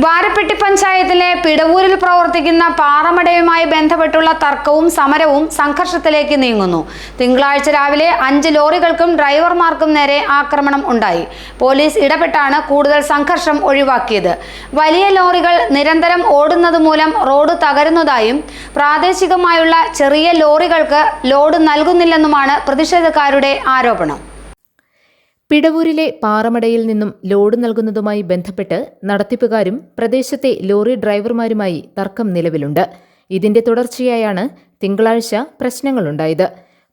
വാരപ്പെട്ടി പഞ്ചായത്തിലെ പിടവൂരിൽ പ്രവർത്തിക്കുന്ന പാറമടയുമായി ബന്ധപ്പെട്ടുള്ള തർക്കവും സമരവും സംഘർഷത്തിലേക്ക് നീങ്ങുന്നു. തിങ്കളാഴ്ച രാവിലെ 5 ലോറികൾക്കും ഡ്രൈവർമാർക്കും നേരെ ആക്രമണം ഉണ്ടായി. പോലീസ് ഇടപെട്ടാണ് കൂടുതൽ സംഘർഷം ഒഴിവാക്കിയത്. വലിയ ലോറികൾ നിരന്തരം ഓടുന്നത് മൂലം റോഡ് തകരുന്നതായും പ്രാദേശികമായുള്ള ചെറിയ ലോറികൾക്ക് ലോഡ് നൽകുന്നില്ലെന്നുമാണ് പ്രതിഷേധക്കാരുടെ ആരോപണം. പിടവൂരിലെ പാറമടയിൽ നിന്നും ലോഡ് നൽകുന്നതുമായി ബന്ധപ്പെട്ട് നടത്തിപ്പുകാരും പ്രദേശത്തെ ലോറി ഡ്രൈവർമാരുമായി തർക്കം നിലവിലുണ്ട്. ഇതിന്റെ തുടർച്ചയായാണ് തിങ്കളാഴ്ച പ്രശ്നങ്ങളുണ്ടായത്.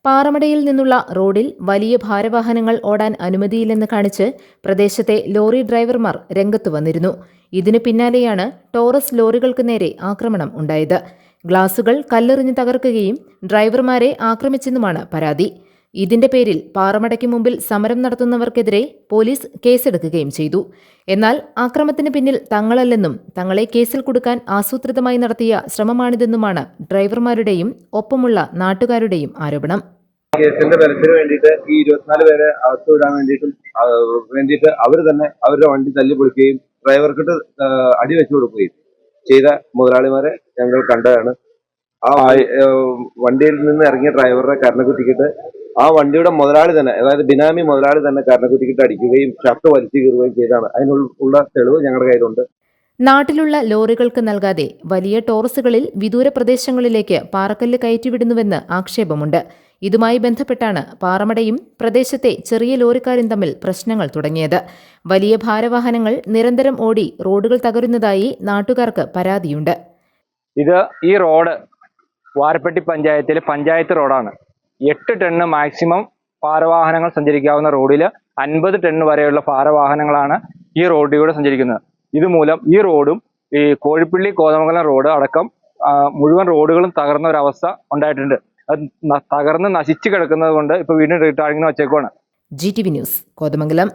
പാറമടയിൽ നിന്നുള്ള റോഡിൽ വലിയ ഭാരവാഹനങ്ങൾ ഓടാൻ അനുമതിയില്ലെന്ന് കാണിച്ച് പ്രദേശത്തെ ലോറി ഡ്രൈവർമാർ രംഗത്തു വന്നിരുന്നു. ഇതിനു പിന്നാലെയാണ് ടോറസ് ലോറികൾക്ക് നേരെ ആക്രമണം ഉണ്ടായത്. ഗ്ലാസുകൾ കല്ലെറിഞ്ഞ് തകർക്കുകയും ഡ്രൈവർമാരെ ആക്രമിച്ചെന്നുമാണ് പരാതി. ഇതിന്റെ പേരിൽ പാറമടയ്ക്ക് മുമ്പിൽ സമരം നടത്തുന്നവർക്കെതിരെ പോലീസ് കേസെടുക്കുകയും ചെയ്തു. എന്നാൽ ആക്രമണത്തിന് പിന്നിൽ തങ്ങളല്ലെന്നും തങ്ങളെ കേസിൽ കുടുക്കാൻ ആസൂത്രിതമായി നടത്തിയ ശ്രമമാണിതെന്നുമാണ് ഡ്രൈവർമാരുടെയും ഒപ്പമുള്ള നാട്ടുകാരുടെയും ആരോപണം. കേസിന്റെ ബലത്തിന് വേണ്ടിയിട്ട് ഈ 24 പേരെ അകത്ത് വിടാൻ വേണ്ടിയിട്ട് അവർ തന്നെ അവരുടെ വണ്ടി തല്ലി പൊളിക്കുകയും ഡ്രൈവർക്കിട്ട് അടി വെച്ചു കൊടുക്കുകയും ചെയ്ത മുതലാളിമാരെ ഞങ്ങൾ കണ്ടതാണ്. ആ വണ്ടിയിൽ നിന്ന് ഇറങ്ങിയ ഡ്രൈവറുടെ കരണക്കുറ്റിക്കിട്ട് ആ വണ്ടിയുടെ മുതലാളി തന്നെ, അതായത് ബിനാമി മുതലാളി തന്നെ കരണക്കുറ്റിക്കിട്ട് അടിക്കുകയും ഷർട്ട് വലിച്ചു കീറുകയും ചെയ്താണ്. അതിനുള്ള തെളിവ് ഞങ്ങളുടെ കയ്യിലുണ്ട്. നാട്ടിലുള്ള ലോറികൾക്ക് നൽകാതെ വലിയ ടോറസുകളിൽ വിദൂര പ്രദേശങ്ങളിലേക്ക് പാറക്കല്ല് കയറ്റിവിടുന്നുവെന്ന് ആക്ഷേപമുണ്ട്. ഇതുമായി ബന്ധപ്പെട്ടാണ് പാറമടയും പ്രദേശത്തെ ചെറിയ ലോറിക്കാരും തമ്മിൽ പ്രശ്നങ്ങൾ തുടങ്ങിയത്. വലിയ ഭാരവാഹനങ്ങൾ നിരന്തരം ഓടി റോഡുകൾ തകരുന്നതായി നാട്ടുകാർക്ക് പരാതിയുണ്ട്. ഈ റോഡ് വാരപ്പെട്ടി പഞ്ചായത്തിലെ പഞ്ചായത്ത് റോഡാണ്. 8 ടണ്ണ് മാക്സിമം ഭാരവാഹനങ്ങൾ സഞ്ചരിക്കാവുന്ന റോഡിൽ 50 ടണ്ണ് വരെയുള്ള ഭാരവാഹനങ്ങളാണ് ഈ റോഡിലൂടെ സഞ്ചരിക്കുന്നത്. ഇതുമൂലം ഈ റോഡും ഈ കോഴിപ്പള്ളി കോതമംഗലം റോഡ് അടക്കം മുഴുവൻ റോഡുകളും തകർന്ന ഒരവസ്ഥ ഉണ്ടായിട്ടുണ്ട്. അത് തകർന്ന് നശിച്ചു കിടക്കുന്നത് കൊണ്ട് ഇപ്പോൾ വീണ്ടും റീടാറിങ്ങിന് വച്ചേക്കുവാണ്. GTV news, Kothamangalam.